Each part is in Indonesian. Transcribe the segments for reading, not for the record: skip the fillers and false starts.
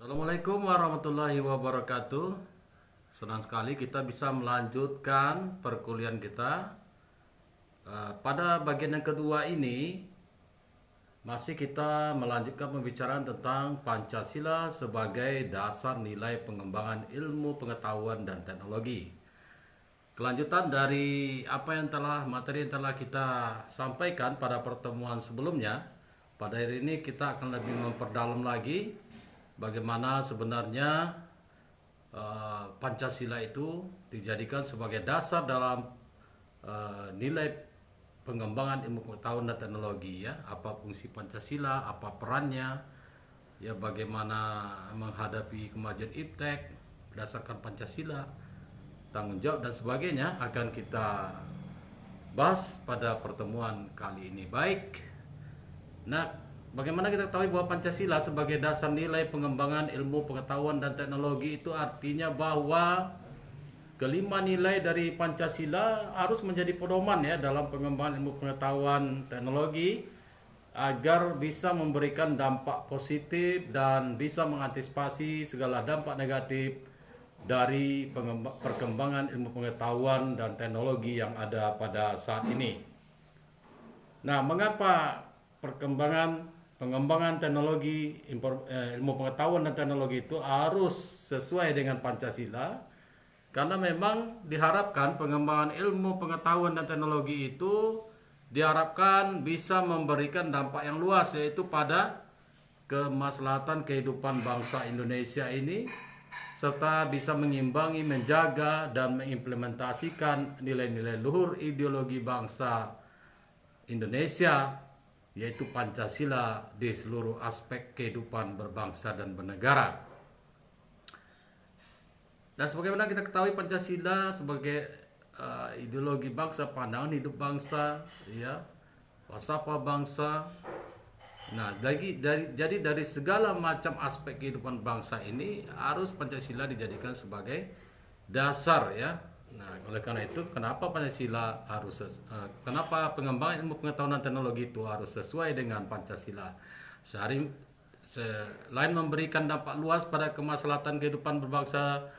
Assalamualaikum warahmatullahi wabarakatuh. Senang sekali kita bisa melanjutkan perkuliahan kita. Pada bagian yang kedua ini masih kita melanjutkan pembicaraan tentang Pancasila sebagai dasar nilai pengembangan ilmu pengetahuan dan teknologi. Kelanjutan dari materi yang telah kita sampaikan pada pertemuan sebelumnya. Pada hari ini kita akan lebih memperdalam lagi bagaimana sebenarnya Pancasila itu dijadikan sebagai dasar dalam nilai pengembangan ilmu pengetahuan dan teknologi, ya. Apa fungsi Pancasila, apa perannya, ya, bagaimana menghadapi kemajuan iptek berdasarkan Pancasila, tanggung jawab dan sebagainya akan kita bahas pada pertemuan kali ini. Baik. Nah, bagaimana kita ketahui bahwa Pancasila sebagai dasar nilai pengembangan ilmu pengetahuan dan teknologi itu artinya bahwa kelima nilai dari Pancasila harus menjadi pedoman, ya, dalam pengembangan ilmu pengetahuan teknologi agar bisa memberikan dampak positif dan bisa mengantisipasi segala dampak negatif dari perkembangan ilmu pengetahuan dan teknologi yang ada pada saat ini. Nah, mengapa pengembangan teknologi ilmu pengetahuan dan teknologi itu harus sesuai dengan Pancasila? Karena memang diharapkan pengembangan ilmu pengetahuan dan teknologi itu diharapkan bisa memberikan dampak yang luas, yaitu pada kemaslahatan kehidupan bangsa Indonesia ini, serta bisa mengimbangi, menjaga, dan mengimplementasikan nilai-nilai luhur ideologi bangsa Indonesia, yaitu Pancasila, di seluruh aspek kehidupan berbangsa dan bernegara. Dan sebagaimana kita ketahui, Pancasila sebagai ideologi bangsa, pandangan hidup bangsa, ya, falsafah bangsa. Nah, jadi dari segala macam aspek kehidupan bangsa ini harus Pancasila dijadikan sebagai dasar, ya. Nah, oleh karena itu, kenapa Pancasila kenapa pengembangan ilmu pengetahuan dan teknologi itu harus sesuai dengan Pancasila? Selain memberikan dampak luas pada kemaslahatan kehidupan berbangsa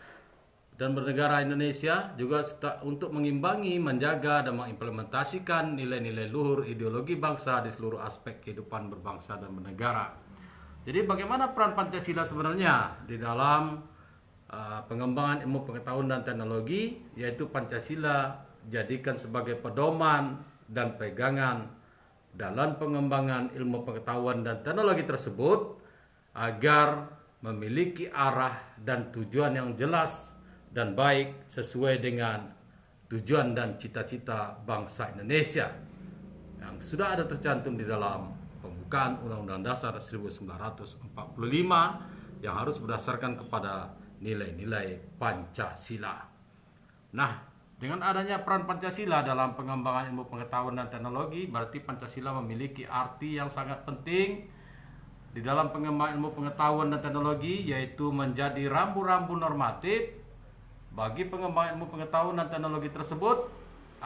dan bernegara Indonesia, juga untuk mengimbangi, menjaga, dan mengimplementasikan nilai-nilai luhur ideologi bangsa di seluruh aspek kehidupan berbangsa dan bernegara. Jadi bagaimana peran Pancasila sebenarnya di dalam pengembangan ilmu pengetahuan dan teknologi, yaitu Pancasila jadikan sebagai pedoman dan pegangan dalam pengembangan ilmu pengetahuan dan teknologi tersebut agar memiliki arah dan tujuan yang jelas dan baik sesuai dengan tujuan dan cita-cita bangsa Indonesia yang sudah ada tercantum di dalam pembukaan Undang-Undang Dasar 1945 yang harus berdasarkan kepada nilai-nilai Pancasila. Nah, dengan adanya peran Pancasila dalam pengembangan ilmu pengetahuan dan teknologi, berarti Pancasila memiliki arti yang sangat penting di dalam pengembangan ilmu pengetahuan dan teknologi, yaitu menjadi rambu-rambu normatif bagi pengembangan ilmu pengetahuan dan teknologi tersebut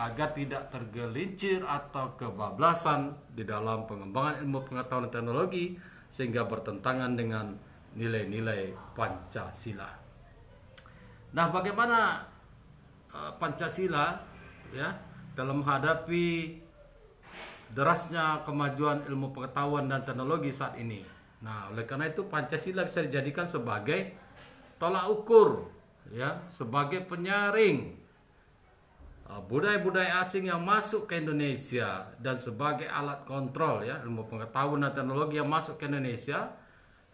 agar tidak tergelincir atau kebablasan di dalam pengembangan ilmu pengetahuan dan teknologi sehingga bertentangan dengan nilai-nilai Pancasila. Nah, bagaimana Pancasila, ya, dalam menghadapi derasnya kemajuan ilmu pengetahuan dan teknologi saat ini? Nah, oleh karena itu Pancasila bisa dijadikan sebagai tolak ukur, ya, sebagai penyaring budaya-budaya asing yang masuk ke Indonesia dan sebagai alat kontrol, ya, ilmu pengetahuan dan teknologi yang masuk ke Indonesia.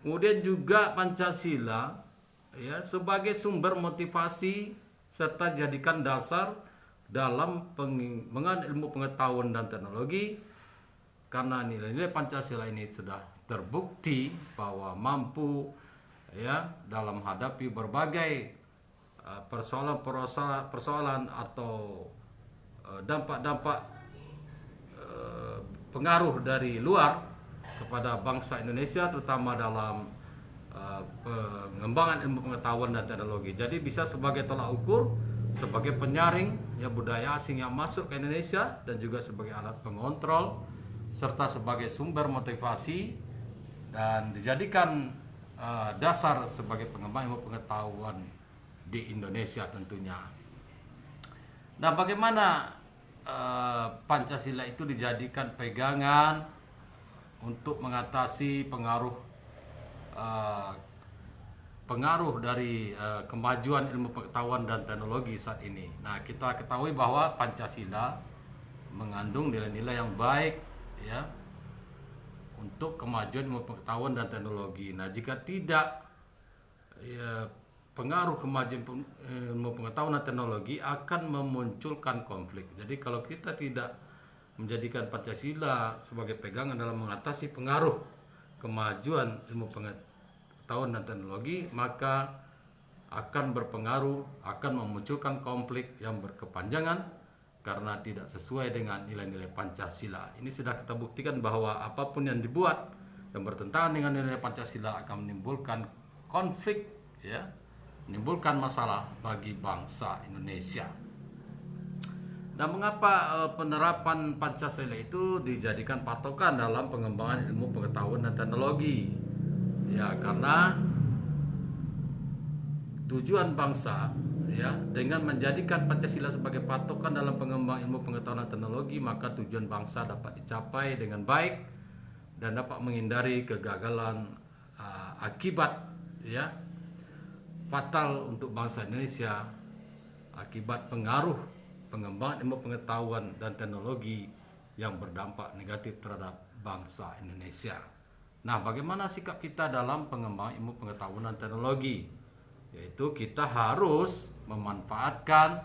Kemudian juga Pancasila, ya, sebagai sumber motivasi serta jadikan dasar dalam pengembangan ilmu pengetahuan dan teknologi, karena nilai-nilai Pancasila ini sudah terbukti bahwa mampu, ya, dalam menghadapi berbagai persoalan atau dampak-dampak pengaruh dari luar kepada bangsa Indonesia, terutama dalam pengembangan ilmu pengetahuan dan teknologi. Jadi bisa sebagai tolak ukur, sebagai penyaring, ya, budaya asing yang masuk ke Indonesia, dan juga sebagai alat pengontrol serta sebagai sumber motivasi, dan dijadikan dasar sebagai pengembang ilmu pengetahuan di Indonesia tentunya. Nah, bagaimana Pancasila itu dijadikan pegangan untuk mengatasi pengaruh dari kemajuan ilmu pengetahuan dan teknologi saat ini. Nah, kita ketahui bahwa Pancasila mengandung nilai-nilai yang baik ya untuk kemajuan ilmu pengetahuan dan teknologi. Nah, jika tidak ya, pengaruh kemajuan ilmu pengetahuan dan teknologi akan memunculkan konflik. Jadi kalau kita tidak menjadikan Pancasila sebagai pegangan dalam mengatasi pengaruh kemajuan ilmu pengetahuan dan teknologi, maka akan berpengaruh, akan memunculkan konflik yang berkepanjangan karena tidak sesuai dengan nilai-nilai Pancasila. Ini sudah kita buktikan bahwa apapun yang dibuat yang bertentangan dengan nilai Pancasila akan menimbulkan konflik, ya, menimbulkan masalah bagi bangsa Indonesia. Nah, mengapa penerapan Pancasila itu dijadikan patokan dalam pengembangan ilmu pengetahuan dan teknologi? Ya, karena tujuan bangsa ya dengan menjadikan Pancasila sebagai patokan dalam pengembangan ilmu pengetahuan dan teknologi, maka tujuan bangsa dapat dicapai dengan baik dan dapat menghindari kegagalan akibat ya fatal untuk bangsa Indonesia akibat pengaruh pengembangan ilmu pengetahuan dan teknologi yang berdampak negatif terhadap bangsa Indonesia. Nah, bagaimana sikap kita dalam pengembangan ilmu pengetahuan dan teknologi? Yaitu kita harus memanfaatkan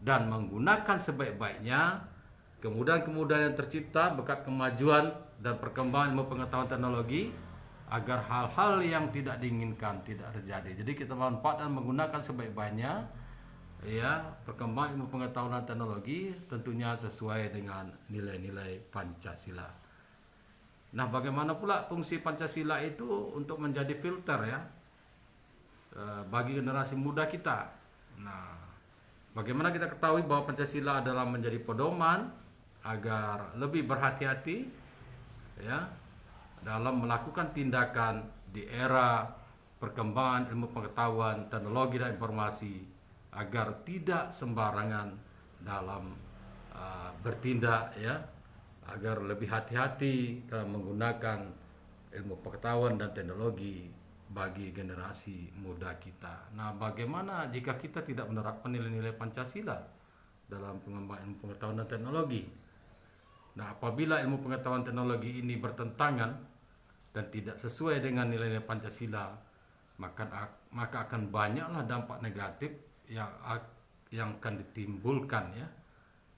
dan menggunakan sebaik-baiknya kemudahan-kemudahan yang tercipta berkat kemajuan dan perkembangan ilmu pengetahuan teknologi agar hal-hal yang tidak diinginkan tidak terjadi. Jadi kita manfaatkan dan menggunakan sebaik-baiknya ya perkembangan ilmu pengetahuan dan teknologi tentunya sesuai dengan nilai-nilai Pancasila. Nah, bagaimana pula fungsi Pancasila itu untuk menjadi filter ya bagi generasi muda kita. Nah, bagaimana kita ketahui bahwa Pancasila adalah menjadi pedoman agar lebih berhati-hati ya dalam melakukan tindakan di era perkembangan ilmu pengetahuan, teknologi dan informasi agar tidak sembarangan dalam bertindak ya, agar lebih hati-hati dalam menggunakan ilmu pengetahuan dan teknologi bagi generasi muda kita. Nah, bagaimana jika kita tidak menerapkan nilai-nilai Pancasila dalam pengembangan ilmu pengetahuan dan teknologi? Nah, apabila ilmu pengetahuan teknologi ini bertentangan dan tidak sesuai dengan nilai-nilai Pancasila, maka akan banyaklah dampak negatif yang akan ditimbulkan ya,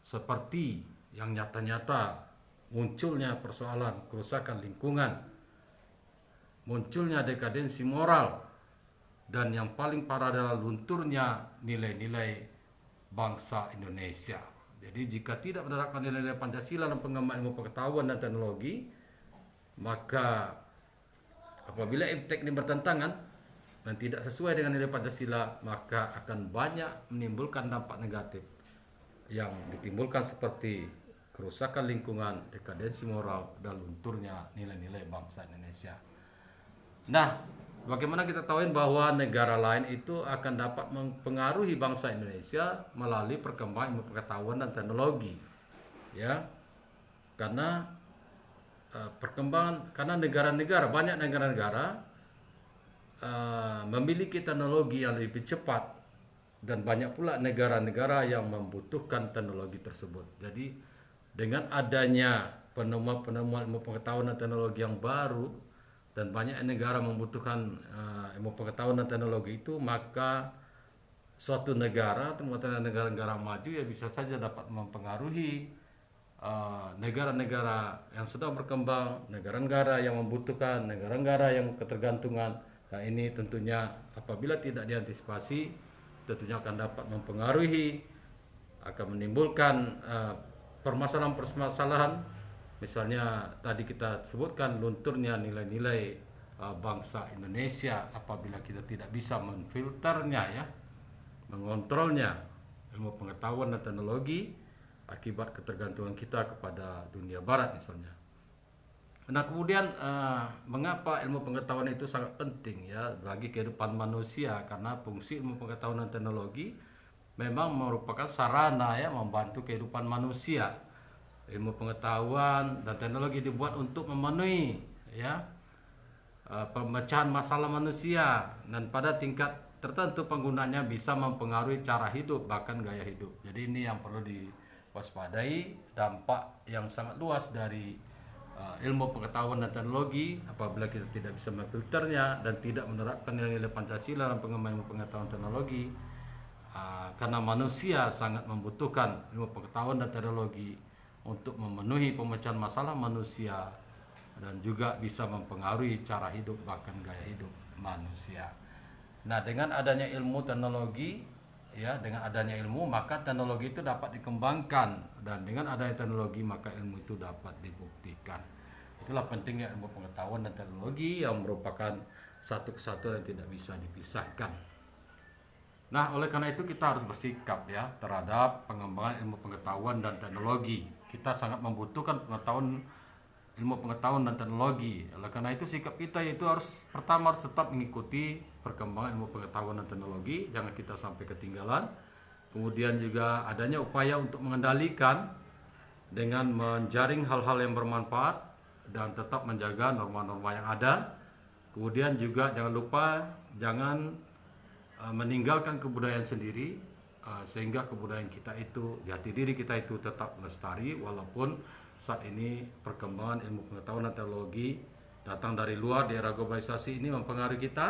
seperti yang nyata-nyata munculnya persoalan kerusakan lingkungan, munculnya dekadensi moral, dan yang paling parah adalah lunturnya nilai-nilai bangsa Indonesia. Jadi jika tidak menerapkan nilai-nilai Pancasila dalam pengembangan ilmu pengetahuan dan teknologi, maka apabila impact ini bertentangan dan tidak sesuai dengan nilai Pancasila, maka akan banyak menimbulkan dampak negatif yang ditimbulkan seperti kerusakan lingkungan, dekadensi moral, dan lunturnya nilai-nilai bangsa Indonesia. Nah, bagaimana kita tahu bahwa negara lain itu akan dapat mempengaruhi bangsa Indonesia melalui perkembangan ilmu pengetahuan dan teknologi, ya, karena karena banyak negara-negara memiliki teknologi yang lebih cepat dan banyak pula negara-negara yang membutuhkan teknologi tersebut. Jadi dengan adanya penemuan ilmu pengetahuan dan teknologi yang baru dan banyak negara membutuhkan ilmu pengetahuan dan teknologi itu, maka suatu negara, terutama negara-negara maju ya bisa saja dapat mempengaruhi negara-negara yang sedang berkembang, negara-negara yang membutuhkan, negara-negara yang ketergantungan. Nah, ini tentunya apabila tidak diantisipasi tentunya akan dapat mempengaruhi, akan menimbulkan permasalahan-permasalahan. Misalnya tadi kita sebutkan lunturnya nilai-nilai bangsa Indonesia apabila kita tidak bisa memfilternya ya, mengontrolnya ilmu pengetahuan dan teknologi akibat ketergantungan kita kepada dunia barat misalnya. Nah, kemudian mengapa ilmu pengetahuan itu sangat penting ya bagi kehidupan manusia? Karena fungsi ilmu pengetahuan dan teknologi memang merupakan sarana ya membantu kehidupan manusia. Ilmu pengetahuan dan teknologi dibuat untuk memenuhi ya pemecahan masalah manusia, dan pada tingkat tertentu penggunanya bisa mempengaruhi cara hidup bahkan gaya hidup. Jadi ini yang perlu diwaspadai, dampak yang sangat luas dari ilmu pengetahuan dan teknologi apabila kita tidak bisa memfilternya dan tidak menerapkan nilai-nilai Pancasila dalam pengembangan ilmu pengetahuan teknologi. Karena manusia sangat membutuhkan ilmu pengetahuan dan teknologi untuk memenuhi pemecahan masalah manusia dan juga bisa mempengaruhi cara hidup bahkan gaya hidup manusia. Nah, dengan adanya ilmu teknologi ya, dengan adanya ilmu maka teknologi itu dapat dikembangkan, dan dengan adanya teknologi maka ilmu itu dapat dibuktikan. Itulah pentingnya ilmu pengetahuan dan teknologi yang merupakan satu kesatuan yang tidak bisa dipisahkan. Nah, oleh karena itu kita harus bersikap ya terhadap pengembangan ilmu pengetahuan dan teknologi. Kita sangat membutuhkan ilmu pengetahuan dan teknologi. Oleh karena itu sikap kita yaitu harus pertama harus tetap mengikuti perkembangan ilmu pengetahuan dan teknologi, jangan kita sampai ketinggalan. Kemudian juga adanya upaya untuk mengendalikan dengan menjaring hal-hal yang bermanfaat dan tetap menjaga norma-norma yang ada. Kemudian juga jangan lupa jangan meninggalkan kebudayaan sendiri, sehingga kebudayaan kita itu, jati diri kita itu tetap lestari walaupun saat ini perkembangan ilmu pengetahuan dan teknologi datang dari luar di era globalisasi ini mempengaruhi kita.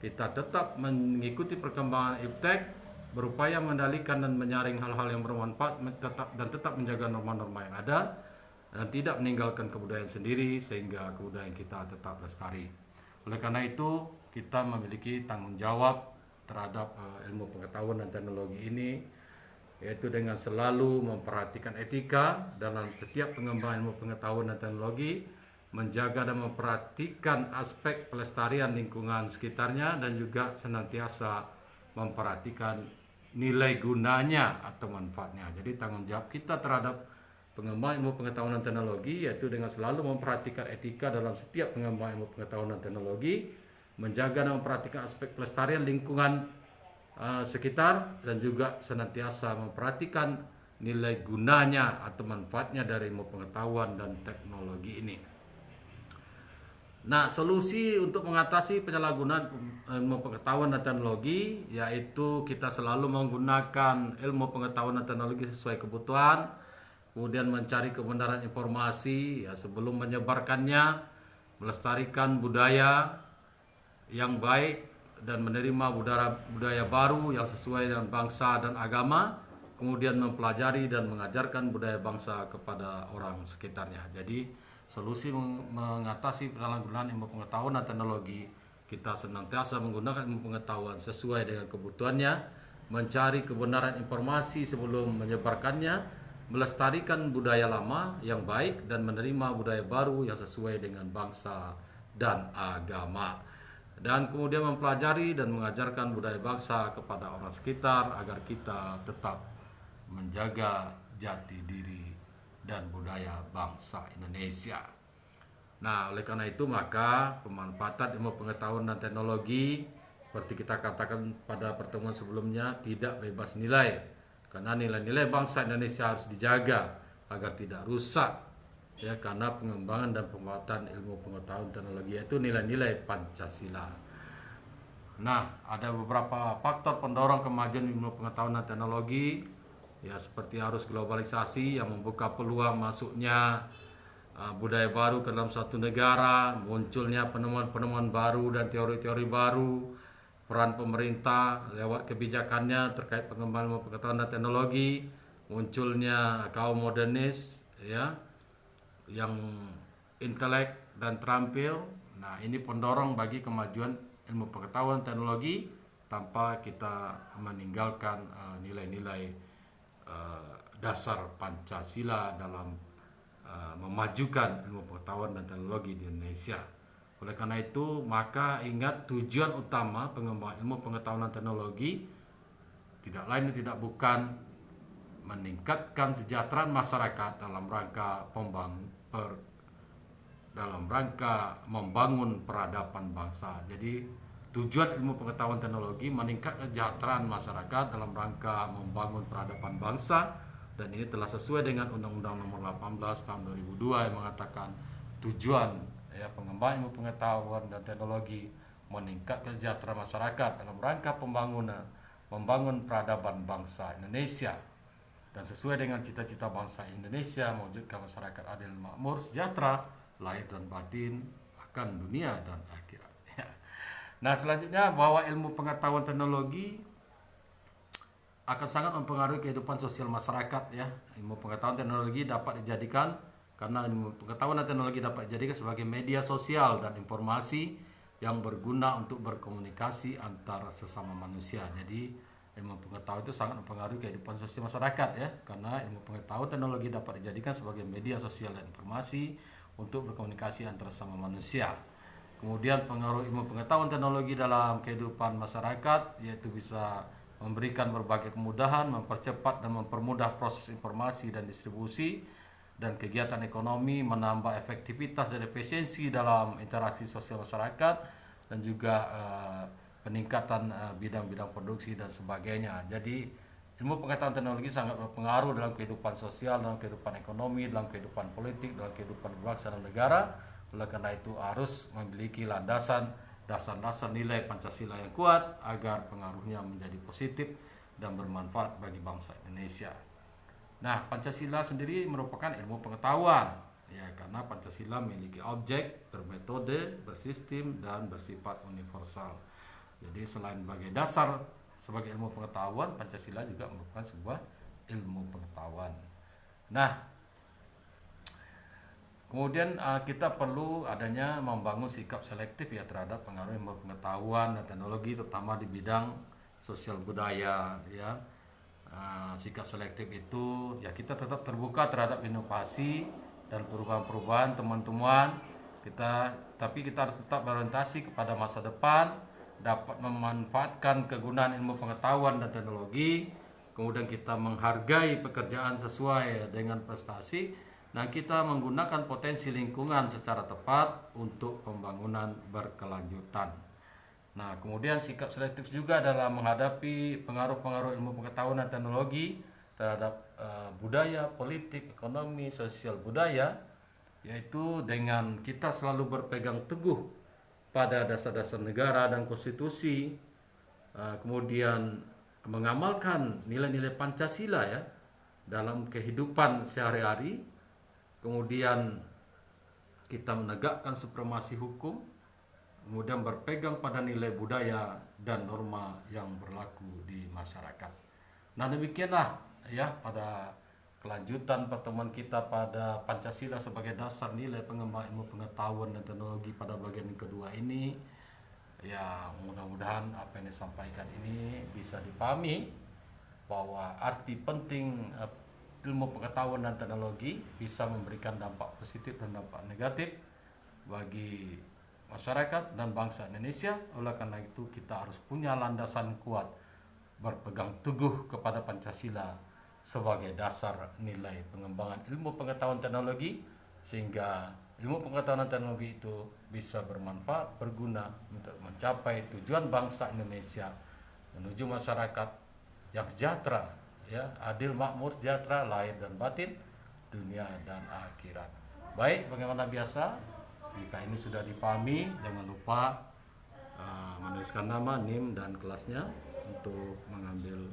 Kita tetap mengikuti perkembangan iptek, berupaya mengendalikan dan menyaring hal-hal yang bermanfaat dan tetap menjaga norma-norma yang ada dan tidak meninggalkan kebudayaan sendiri sehingga kebudayaan kita tetap lestari. Oleh karena itu kita memiliki tanggung jawab terhadap ilmu pengetahuan dan teknologi ini, yaitu dengan selalu memperhatikan etika dalam setiap pengembangan ilmu pengetahuan dan teknologi, menjaga dan memperhatikan aspek pelestarian lingkungan sekitarnya, dan juga senantiasa memperhatikan nilai gunanya atau manfaatnya. Jadi tanggung jawab kita terhadap pengembangan ilmu pengetahuan dan teknologi yaitu dengan selalu memperhatikan etika dalam setiap pengembangan ilmu pengetahuan dan teknologi, menjaga dan memperhatikan aspek pelestarian lingkungan sekitar, dan juga senantiasa memperhatikan nilai gunanya atau manfaatnya dari ilmu pengetahuan dan teknologi ini. Nah, solusi untuk mengatasi penyalahgunaan ilmu pengetahuan dan teknologi yaitu kita selalu menggunakan ilmu pengetahuan dan teknologi sesuai kebutuhan, kemudian mencari kebenaran informasi ya sebelum menyebarkannya, melestarikan budaya yang baik dan menerima budaya baru yang sesuai dengan bangsa dan agama, kemudian mempelajari dan mengajarkan budaya bangsa kepada orang sekitarnya. Jadi solusi mengatasi penyalahgunaan ilmu pengetahuan dan teknologi, kita senantiasa menggunakan ilmu pengetahuan sesuai dengan kebutuhannya, mencari kebenaran informasi sebelum menyebarkannya, melestarikan budaya lama yang baik dan menerima budaya baru yang sesuai dengan bangsa dan agama, dan kemudian mempelajari dan mengajarkan budaya bangsa kepada orang sekitar agar kita tetap menjaga jati diri dan budaya bangsa Indonesia. Nah, oleh karena itu maka pemanfaatan ilmu pengetahuan dan teknologi seperti kita katakan pada pertemuan sebelumnya tidak bebas nilai, karena nilai-nilai bangsa Indonesia harus dijaga agar tidak rusak ya, karena pengembangan dan pemanfaatan ilmu pengetahuan teknologi itu nilai-nilai Pancasila. Nah, ada beberapa faktor pendorong kemajuan ilmu pengetahuan dan teknologi ya, seperti arus globalisasi yang membuka peluang masuknya budaya baru ke dalam suatu negara, munculnya penemuan-penemuan baru dan teori-teori baru, peran pemerintah lewat kebijakannya terkait pengembangan ilmu pengetahuan dan teknologi, munculnya kaum modernis ya yang intelek dan terampil. Nah, ini pendorong bagi kemajuan ilmu pengetahuan teknologi tanpa kita meninggalkan nilai-nilai dasar Pancasila dalam memajukan ilmu pengetahuan dan teknologi di Indonesia. Oleh karena itu, maka ingat tujuan utama pengembangan ilmu pengetahuan dan teknologi tidak lain dan tidak bukan meningkatkan kesejahteraan masyarakat dalam rangka dalam rangka membangun peradaban bangsa. Jadi tujuan ilmu pengetahuan teknologi meningkatkan kesejahteraan masyarakat dalam rangka membangun peradaban bangsa, dan ini telah sesuai dengan Undang-Undang Nomor 18 Tahun 2002 yang mengatakan tujuan pengembangan ilmu pengetahuan dan teknologi meningkatkan kesejahteraan masyarakat dalam rangka membangun peradaban bangsa Indonesia, dan sesuai dengan cita-cita bangsa Indonesia mewujudkan masyarakat adil, makmur, sejahtera lahir dan batin akan dunia dan akhirat. Nah, selanjutnya bahwa ilmu pengetahuan teknologi akan sangat mempengaruhi kehidupan sosial masyarakat ya. Ilmu pengetahuan teknologi dapat dijadikan karena ilmu pengetahuan dan teknologi dapat dijadikan sebagai media sosial dan informasi yang berguna untuk berkomunikasi antar sesama manusia. Jadi ilmu pengetahuan itu sangat mempengaruhi kehidupan sosial masyarakat ya, karena ilmu pengetahuan teknologi dapat dijadikan sebagai media sosial dan informasi untuk berkomunikasi antar sesama manusia. Kemudian pengaruh ilmu pengetahuan teknologi dalam kehidupan masyarakat yaitu bisa memberikan berbagai kemudahan, mempercepat dan mempermudah proses informasi dan distribusi dan kegiatan ekonomi, menambah efektivitas dan efisiensi dalam interaksi sosial masyarakat, dan juga peningkatan bidang-bidang produksi dan sebagainya. Jadi ilmu pengetahuan teknologi sangat berpengaruh dalam kehidupan sosial, dalam kehidupan ekonomi, dalam kehidupan politik, dalam kehidupan berbangsa dan negara. Oleh karena itu harus memiliki dasar-dasar nilai Pancasila yang kuat agar pengaruhnya menjadi positif dan bermanfaat bagi bangsa Indonesia. Nah, Pancasila sendiri merupakan ilmu pengetahuan ya, karena Pancasila memiliki objek, bermetode, bersistem, dan bersifat universal. Jadi selain sebagai dasar sebagai ilmu pengetahuan, Pancasila juga merupakan sebuah ilmu pengetahuan. Nah, kemudian kita perlu adanya membangun sikap selektif ya terhadap pengaruh ilmu pengetahuan dan teknologi, terutama di bidang sosial budaya ya. Sikap selektif itu ya kita tetap terbuka terhadap inovasi dan perubahan-perubahan teman-teman kita, tapi kita harus tetap berorientasi kepada masa depan, dapat memanfaatkan kegunaan ilmu pengetahuan dan teknologi, kemudian kita menghargai pekerjaan sesuai dengan prestasi, dan kita menggunakan potensi lingkungan secara tepat untuk pembangunan berkelanjutan. Nah, kemudian sikap selektif juga dalam menghadapi pengaruh-pengaruh ilmu pengetahuan dan teknologi terhadap budaya, politik, ekonomi, sosial budaya, yaitu dengan kita selalu berpegang teguh pada dasar-dasar negara dan konstitusi, kemudian mengamalkan nilai-nilai Pancasila ya dalam kehidupan sehari-hari, kemudian kita menegakkan supremasi hukum, kemudian berpegang pada nilai budaya dan norma yang berlaku di masyarakat. Nah, demikianlah ya pada kelanjutan pertemuan kita pada Pancasila sebagai dasar nilai pengembangan ilmu pengetahuan dan teknologi pada bagian yang kedua ini. Ya, mudah-mudahan apa yang disampaikan ini bisa dipahami bahwa arti penting ilmu pengetahuan dan teknologi bisa memberikan dampak positif dan dampak negatif bagi masyarakat dan bangsa Indonesia. Oleh karena itu kita harus punya landasan kuat, berpegang teguh kepada Pancasila sebagai dasar nilai pengembangan ilmu pengetahuan teknologi, sehingga ilmu pengetahuan dan teknologi itu bisa bermanfaat, berguna untuk mencapai tujuan bangsa Indonesia menuju masyarakat yang sejahtera ya, adil, makmur, sejahtera lahir dan batin, dunia dan akhirat. Baik, bagaimana biasa, jika ini sudah dipahami, jangan lupa menuliskan nama, NIM, dan kelasnya untuk mengambil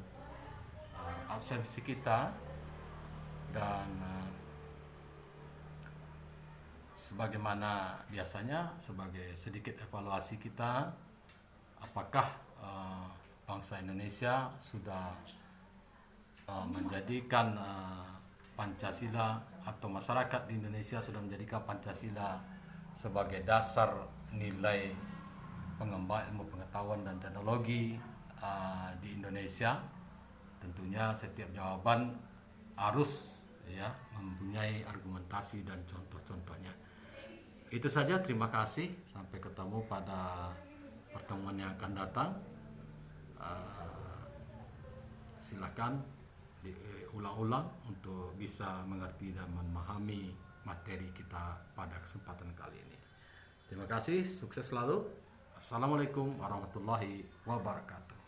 absensi kita. Dan sebagaimana biasanya, sebagai sedikit evaluasi kita, apakah bangsa Indonesia sudah menjadikan Pancasila, atau masyarakat di Indonesia sudah menjadikan Pancasila sebagai dasar nilai pengembangan ilmu pengetahuan dan teknologi di Indonesia. Tentunya setiap jawaban harus ya mempunyai argumentasi dan contoh-contohnya. Itu saja, terima kasih, sampai ketemu pada pertemuan yang akan datang. Silakan diulang-ulang untuk bisa mengerti dan memahami materi kita pada kesempatan kali ini. Terima kasih, sukses selalu. Assalamualaikum warahmatullahi wabarakatuh.